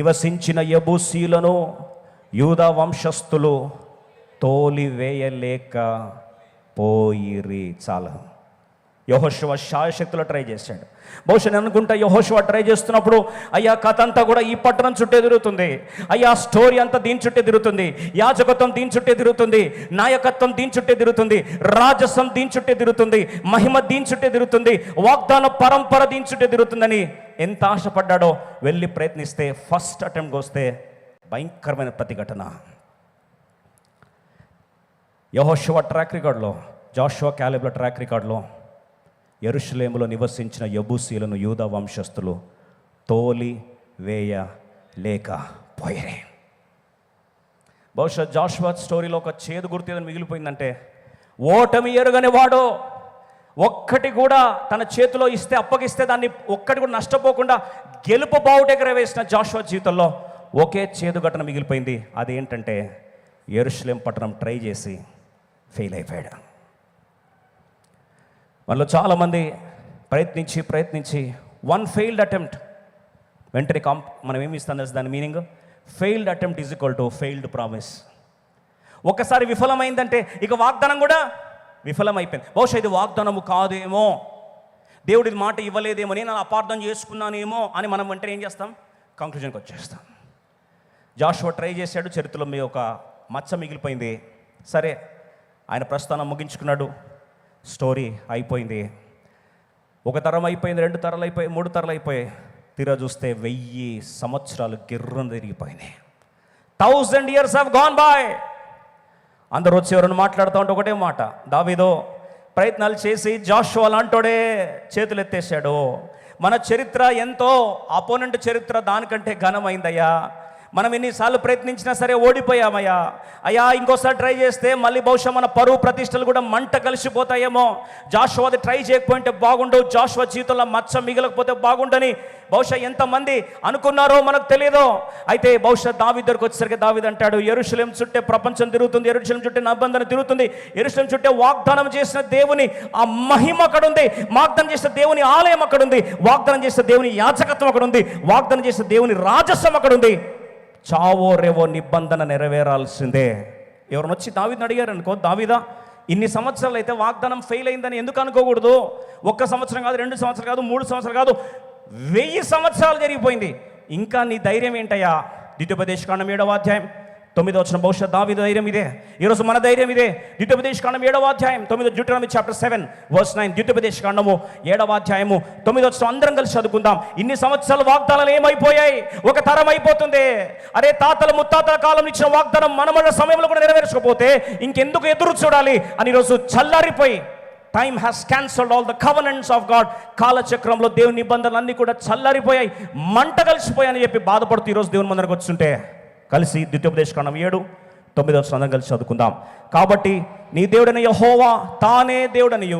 నివసించిన యెబూసీయులను యూదా వంశస్థులు తోలివేయలేక పోయిరి. చాలా యెహోషువ శాయశక్తిలో ట్రై చేశాడు. బహుశా నేను అనుకుంటా యెహోషువ ట్రై చేస్తున్నప్పుడు అయ్యా కథ అంతా కూడా ఈ పట్టణం చుట్టే తిరుగుతుంది, అయ్యా స్టోరీ అంతా దీని చుట్టే తిరుగుతుంది, యాజకత్వం దీని చుట్టే తిరుగుతుంది, నాయకత్వం దీని చుట్టే తిరుగుతుంది, రాజసం దీని చుట్టే తిరుగుతుంది, మహిమ దీని చుట్టే తిరుగుతుంది, వాగ్దాన పరంపర దీని చుట్టే తిరుగుతుందని ఎంత ఆశపడ్డాడో వెళ్ళి ప్రయత్నిస్తే ఫస్ట్ అటెంప్ట్ వస్తే భయంకరమైన ప్రతిఘటన. యెహోషువ ట్రాక్ రికార్డులో, జాషువా క్యాలెబ్ల ట్రాక్ రికార్డులో యెరూషలేములో నివసించిన యెబూసీయులను యూదా వంశస్థులు తోలి వేయలేకపోయారే. బహుశా జాషువా స్టోరీలో ఒక చేదు గుర్తు ఏదైనా మిగిలిపోయిందంటే, ఓటమి ఎరుగని వాడు ఒక్కటి కూడా తన చేతిలో ఇస్తే అప్పగిస్తే దాన్ని ఒక్కటి కూడా నష్టపోకుండా గెలుపు బావుటెగరవేసిన జాషువా జీవితంలో ఒకే చేదు ఘటన మిగిలిపోయింది. అదేంటంటే యెరూషలేం పట్టణం ట్రై చేసి ఫెయిల్ అయిపోయాడు. వాళ్ళు చాలామంది ప్రయత్నించి వన్ ఫెయిల్డ్ అటెంప్ట్ వెంటనే మనం ఏమి ఇస్తాం తెలుసు దాని meaning? Failed attempt is equal to failed promise. ఒక్కసారి విఫలమైందంటే ఇక వాగ్దానం కూడా విఫలమైపోయింది. బహుశా ఇది వాగ్దానము కాదేమో, దేవుడి మాట ఇవ్వలేదేమో, నేను అపార్థం చేసుకున్నానేమో అని మనం వెంటనే ఏం చేస్తాం? కంక్లూజన్కి వచ్చేస్తాం. జాషువా ట్రై చేశాడు, చరిత్రలో మీ ఒక మచ్చ మిగిలిపోయింది. సరే, ఆయన ప్రస్థానం ముగించుకున్నాడు, స్టోరీ అయిపోయింది. ఒక తరం అయిపోయింది, 2 తరాలు అయిపోయి, 3 తరాలు అయిపోయాయి. తీరా చూస్తే 1000 సంవత్సరాలు గిర్రం తిరిగిపోయినాయి. 1000 years have gone by. అందరూ వచ్చి ఎవరైనా మాట్లాడుతూ ఉంటే ఒకటే మాట, దావీదు ప్రయత్నాలు చేసి జాషువా లాంటోడే చేతులు ఎత్తేసాడు. మన చరిత్ర ఎంతో అపోనెంట్ చరిత్ర దానికంటే ఘనమైందయ్యా. మనం ఎన్నిసార్లు ప్రయత్నించినా సరే ఓడిపోయామయ్యా. అయ్యా ఇంకోసారి ట్రై చేస్తే మళ్ళీ బహుశా మన పరువు ప్రతిష్టలు కూడా మంట కలిసిపోతాయేమో. జాషువాది ట్రై చేయకపోతే బాగుండు, జాషువా జీవితంలో మచ్చ మిగలకపోతే బాగుండని బహుశా ఎంతమంది అనుకున్నారో మనకు తెలియదు. అయితే బహుశా దావీదు దగ్గరికి వచ్చేసరికి దావీదు అంటాడు, యెరూషలేం చుట్టే ప్రపంచం తిరుగుతుంది, యెరూషలేం చుట్టే నిబంధన తిరుగుతుంది, యెరూషలేం చుట్టే వాగ్దానం చేసిన దేవుని ఆ మహిమ అక్కడ ఉంది, వాగ్దానం చేసిన దేవుని ఆలయం అక్కడ ఉంది, వాగ్దానం చేసిన దేవుని యాజకత్వం అక్కడ ఉంది, వాగ్దానం చేసిన దేవుని రాజస్వం అక్కడ ఉంది. చావో రేవో నిబంధన నెరవేరాల్సిందే. ఎవరిని వచ్చి దావీదుని అడిగారు అనుకో, దావీదా ఇన్ని సంవత్సరాలు అయితే వాగ్దానం ఫెయిల్ అయిందని ఎందుకు అనుకోకూడదు? 1 సంవత్సరం కాదు, 2 సంవత్సరాలు కాదు, 3 సంవత్సరాలు కాదు, 1000 సంవత్సరాలు జరిగిపోయింది. ఇంకా నీ ధైర్యం ఏంటయ్యా? ద్వితీయోపదేశకాండం 7వ అధ్యాయం 9వ వచనం. బహుశా దావీదు ధైర్యం ఇదే, ఈరోజు మన ధైర్యం ఇదే. ద్వితీయోపదేశకాండం 7వ అధ్యాయం 9, డ్యూటెరోనమీ చాప్టర్ 7 verse 9. ద్వితీయోపదేశకాండము 7వ అధ్యాయము 9వ వచనం అందరం కలిసి చదువుకుందాం. ఇన్ని సంవత్సరాల వాగ్దానాలు ఏమైపోయాయి? ఒక తరం అయిపోతుంది. అరే, తాతల ముత్తాతల కాలం ఇచ్చిన వాగ్దానం మన సమయంలో కూడా నెరవేర్చకపోతే ఇంకెందుకు ఎదురు చూడాలి అని ఈరోజు చల్లారిపోయి, time has cancelled all the covenants of God. కాలచక్రంలో దేవుని నిబంధనలు అన్నీ కూడా చల్లారిపోయాయి, మంట కలిసిపోయాయని చెప్పి బాధపడుతూ ఈరోజు దేవుని ముందరకు వచ్చుంటే కలిసి ద్వితీయోపదేశకాండం 7:9 అందరం కలిసి చదువుకుందాం. కాబట్టి నీ దేవుడైన యెహోవా తానే దేవుడనియు,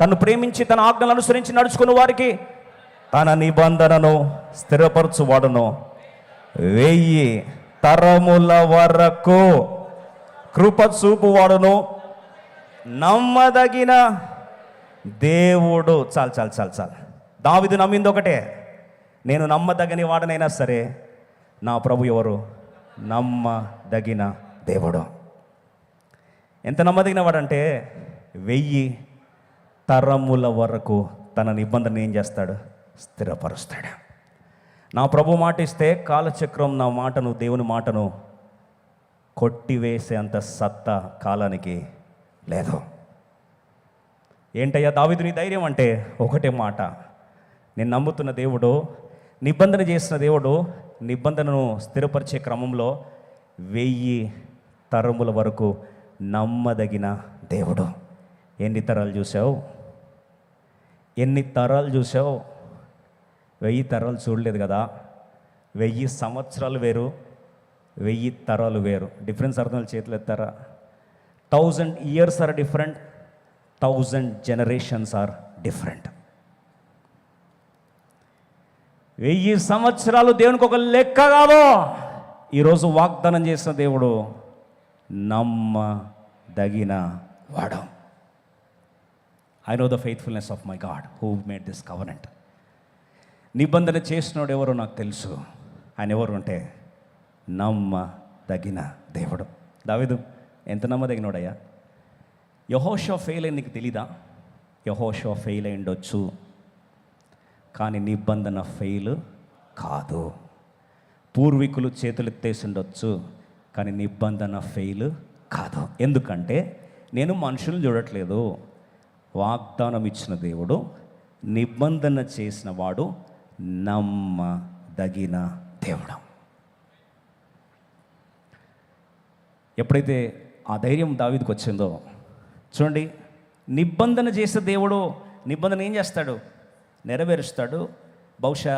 తను ప్రేమించి తన ఆజ్ఞలను అనుసరించి నడుచుకున్న వారికి తన నిబంధనను స్థిరపరచువాడును, 1000 తరముల వరకు కృప చూపువాడును, నమ్మదగిన దేవుడు. చాలు. దావీదు నమ్మింది ఒకటే, నేను నమ్మదగిన వాడనైనా సరే నా ప్రభు ఎవరు? నమ్మదగిన దేవుడు. ఎంత నమ్మదగిన వాడంటే 1000 తరముల వరకు తన నిబంధన ఏం చేస్తాడు? స్థిరపరుస్తాడు. నా ప్రభు మాట ఇస్తే కాలచక్రం నా మాటను, దేవుని మాటను కొట్టివేసే అంత సత్తా కాలానికి లేదు. ఏంటయ్యా దావీదు నీ ధైర్యం అంటే ఒకటే మాట, నేను నమ్ముతున్న దేవుడు, నిబంధన చేసిన దేవుడు, నిబంధనను స్థిరపరిచే క్రమంలో 1000 తరముల వరకు నమ్మదగిన దేవుడు. ఎన్ని తరాలు చూసావు? 1000 తరాలు చూడలేదు కదా. 1000 సంవత్సరాలు వేరు, 1000 తరాలు వేరు. డిఫరెన్స్ అర్థం చేతులు ఎత్తారా? 1000 years are different, 1000 generations are different. 1000 సంవత్సరాలు దేవునికి ఒక లెక్క కాదు. ఈరోజు వాగ్దానం చేసిన దేవుడు నమ్మదగిన వాడు. I know the faithfulness of my God who made this covenant. నిబంధన చేసినోడు ఎవరో నాకు తెలుసు. ఆయన ఎవరు అంటే నమ్మదగిన దేవుడు. దావీదు ఎంత నమ్మదగినోడయ్యా. యెహోషువ ఫెయిల్ అయింది, నీకు తెలీదా? యెహోషువ ఫెయిల్ అయి ఉండొచ్చు, కానీ నిబంధన ఫెయిల్ కాదు. పూర్వీకులు చేతులెత్తేసి ఉండొచ్చు, కానీ నిబంధన ఫెయిల్ కాదు. ఎందుకంటే నేను మనుషులను చూడట్లేదు, వాగ్దానం ఇచ్చిన దేవుడు, నిబంధన చేసిన వాడు నమ్మదగిన దేవుడు. ఎప్పుడైతే ఆ ధైర్యం దావీదుకు వచ్చిందో చూడండి, నిబంధన చేసే దేవుడు నిబంధన ఏం చేస్తాడు? నెరవేరుస్తాడు. బహుశా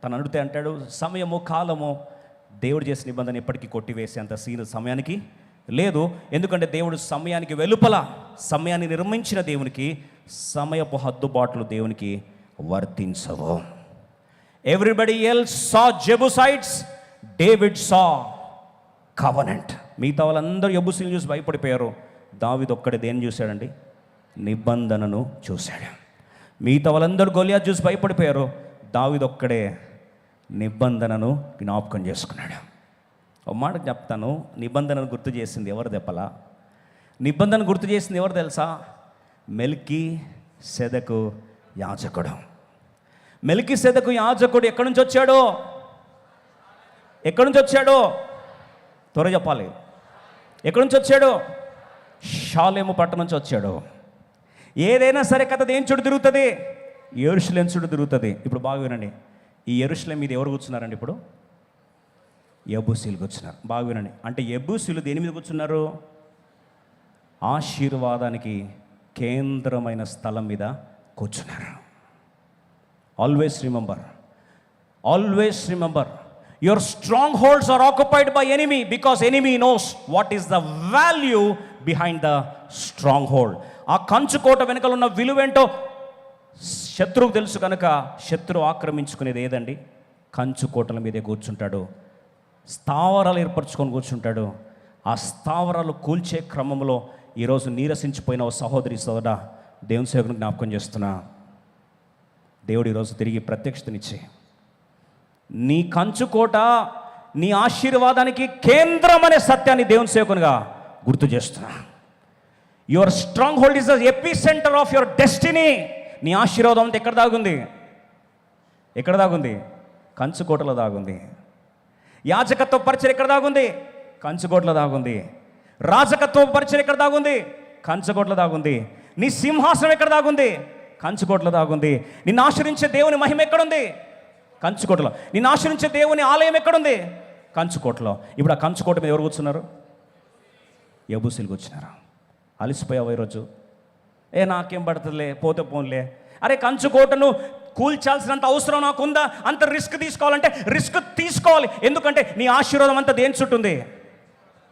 తను అడిగితే అంటాడు, సమయము కాలము దేవుడు చేసిన నిబంధన ఎప్పటికీ కొట్టివేసేంత సీన్ సమయానికి లేదు. ఎందుకంటే దేవుడు సమయానికి వెలుపల సమయాన్ని నిర్మించిన దేవునికి సమయపు హద్దుబాట్లు దేవునికి వర్తించవు. ఎవ్రీబడి ఎల్స్ సా జెబూసైట్స్, డేవిడ్ సా కవనెంట్. మిగతా వాళ్ళందరూ యెబూసీయులను చూసి భయపడిపోయారు. దావీదు ఒక్కడే దేన్ని చూశాడండి? నిబంధనను చూశాడు. మిగతా వాళ్ళందరూ గొలియాతు చూసి భయపడిపోయారు. దావీదు ఒక్కడే నిబంధనను జ్ఞాపకం చేసుకున్నాడు. ఒక మాట చెప్తాను, నిబంధనను గుర్తు చేసింది ఎవరు చెప్పలా? నిబంధన గుర్తు చేసింది ఎవరు తెలుసా? మెల్కీసెదెకు యాజకుడు. మెల్కీసెదెకు యాజకుడు ఎక్కడి నుంచి వచ్చాడో? ఎక్కడి నుంచి వచ్చాడో త్వరగా చెప్పాలి. ఎక్కడి నుంచి వచ్చాడో? షాలేము పట్టణం నుంచి వచ్చాడు. ఏదైనా సరే కథ దేని చుట్టూ తిరుగుతుంది? యెరూషలేం చుట్టూ తిరుగుతుంది. ఇప్పుడు బాగా వినండి, ఈ యెరూషలేం మీద ఎవరు కూర్చున్నారండి? ఇప్పుడు యెబూసీలు కూర్చున్నారు. బాగా వినండి, అంటే యెబూసీలు దేని మీద కూర్చున్నారు? ఆశీర్వాదానికి కేంద్రమైన స్థలం మీద కూర్చున్నారు. Always remember your strongholds are occupied by enemy, because enemy knows what is the value behind the stronghold. ఆ కంచుకోట వెనుకలు ఉన్న విలువేంటో శత్రువుకు తెలుసు కనుక శత్రువు ఆక్రమించుకునేది ఏదండి? కంచుకోటల మీదే కూర్చుంటాడు, స్థావరాలు ఏర్పరచుకొని కూర్చుంటాడు. ఆ స్థావరాలు కూల్చే క్రమంలో ఈరోజు నీరసించిపోయిన ఓ సహోదరి సోదరా, దేవుని సేవకుని జ్ఞాపకం చేస్తున్నా. దేవుడు ఈరోజు తిరిగి ప్రత్యక్షతనిచ్చి నీ కంచుకోట నీ ఆశీర్వాదానికి కేంద్రం అనే సత్యాన్ని దేవుని సేవకునిగా గుర్తు చేస్తున్నా. Your strong hold is the AP centre of your destiny. నీ ఆశీర్వాదం అంతా ఎక్కడ దాగుంది? ఎక్కడ దాగుంది? కంచుకోటలో దాగుంది. యాజకత్వ పరిచయం ఎక్కడ దాగుంది? కంచుకోటలో దాగుంది. రాజకత్వ పరిచయం ఎక్కడ దాగుంది? కంచుకోటలో దాగుంది. నీ సింహాసనం ఎక్కడ దాగుంది? కంచుకోటలో దాగుంది. నిన్ను ఆశ్రయించే దేవుని మహిమ ఎక్కడుంది? కంచుకోటలో. నిన్ను ఆశ్రయించే దేవుని ఆలయం ఎక్కడుంది? కంచుకోటలో. ఇప్పుడు ఆ కంచుకోట మీద ఎవరు కూర్చున్నారు? యెబూసీలు కూర్చున్నారు. అలసిపోయావు ఈరోజు? నాకేం పడుతుందిలే, పోతే పోన్లే. అరే, కంచుకోటను కూల్చాల్సినంత అవసరం నాకుందా? అంత రిస్క్ తీసుకోవాలంటే రిస్క్ తీసుకోవాలి. ఎందుకంటే నీ ఆశీర్వాదం అంతా దేని చుట్టూ ఉంది?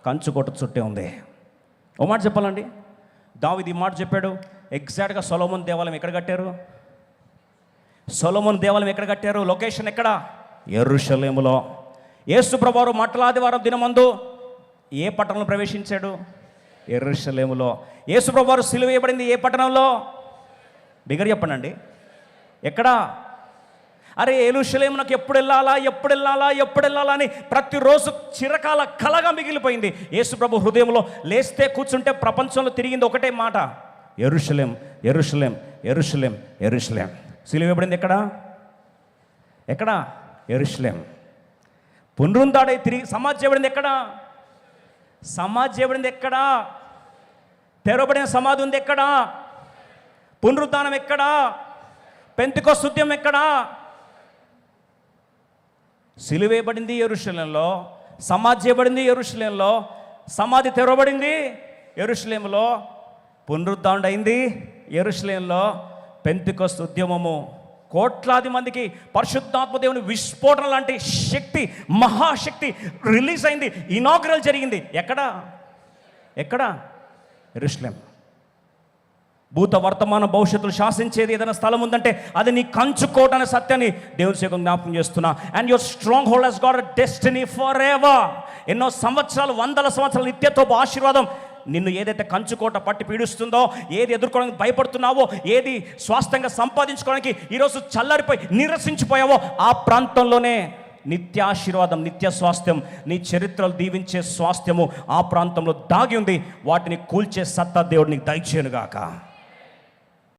కంచుకోట చుట్టే ఉంది. ఓ మాట చెప్పాలండి, దావీదు ఈ మాట చెప్పాడు. ఎగ్జాక్ట్గా సొలొమోను దేవాలయం ఎక్కడ కట్టారు? సొలొమోను దేవాలయం ఎక్కడ కట్టారు? లొకేషన్ ఎక్కడ? యెరూషలేములో. యేసు ప్రభువారు మట్టలాదివారం దినమందు ఏ పట్టణంలో ప్రవేశించాడు? యెరూషలేములో. యేసు ప్రభువారు సిలువ వేయబడింది ఏ పట్టణంలో? బిగ్గర చెప్పండి. ఎక్కడ? అరే, యెరూషలేమునకు ఎప్పుడు వెళ్ళాలా అని ప్రతిరోజు చిరకాల కలగా మిగిలిపోయింది. యేసు ప్రభు హృదయంలో లేస్తే కూర్చుంటే ప్రపంచంలో తిరిగింది ఒకటే మాట, యెరూషలేం, యెరూషలేం, యెరూషలేం, యెరూషలేం. సిలువ వేయబడింది ఎక్కడ? యెరూషలేం. పునరుద్ధాడై తిరిగి సమాధి చేయబడింది ఎక్కడ? తెరవబడిన సమాధి ఉంది ఎక్కడ? పునరుద్ధానం ఎక్కడ? పెంతెకొస్తు ఉద్యమం ఎక్కడ? సిలువ వేయబడింది యెరూషలేంలో, సమాధి చేయబడింది యెరూషలేంలో, సమాధి తెరవబడింది యెరూషలేంలో, పునరుద్ధానం అయింది యెరూషలేంలో. పెంతెకొస్తు ఉద్యమము కోట్లాది మందికి పరిశుద్ధాత్మ దేవుని విస్ఫోటన లాంటి శక్తి, మహాశక్తి రిలీజ్ అయింది. ఇనాగ్రల్ జరిగింది ఎక్కడ? యెరూషలేం. భూత వర్తమాన భవిష్యత్తులు శాసించేది ఏదైనా స్థలం ఉందంటే అది నీ కంచుకోట అనే సత్యాన్ని దేవుని సేవకునికి జ్ఞాపకం చేస్తున్నా. And your strong hold has got a destiny for ever. ఎన్నో సంవత్సరాలు, వందల సంవత్సరాల నిత్యత్వపు ఆశీర్వాదం నిన్ను ఏదైతే కంచుకోట పట్టి పీడిస్తుందో, ఏది ఎదుర్కోవడానికి భయపడుతున్నావో, ఏది స్వాస్థ్యంగా సంపాదించుకోవడానికి ఈరోజు చల్లారిపోయి నిరసించిపోయావో, ఆ ప్రాంతంలోనే నిత్యాశీర్వాదం, నిత్య స్వాస్థ్యం, నీ చరిత్రలు దీవించే స్వాస్థ్యము ఆ ప్రాంతంలో దాగి ఉంది. వాటిని కూల్చే సత్తా దేవుడు నీకు దయచేయునుగాక.